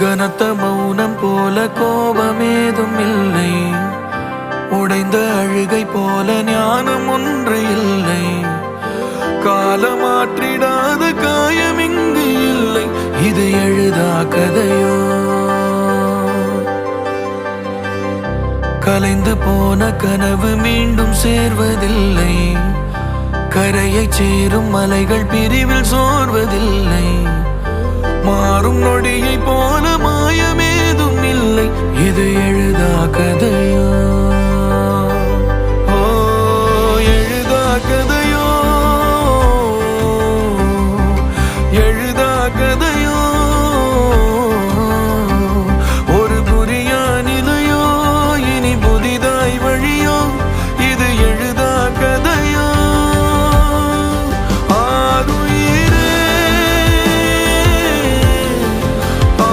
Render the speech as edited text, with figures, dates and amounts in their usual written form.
கனத்த மௌனம் போல கோபமேதும் இல்லை, உடைந்த அழுகை போல ஞானம் ஒன்று இல்லை, காலமாற்றிடாத காயம் இங்கு இல்லை, இது எழுதா கதையோ. கலைந்து போன கனவு மீண்டும் சேர்வதில்லை, கரையை சேரும் மலைகள் பிரிவில் சோர்வதில்லை, மாறும் நொடியை போல மாயமேதும் இல்லை, இது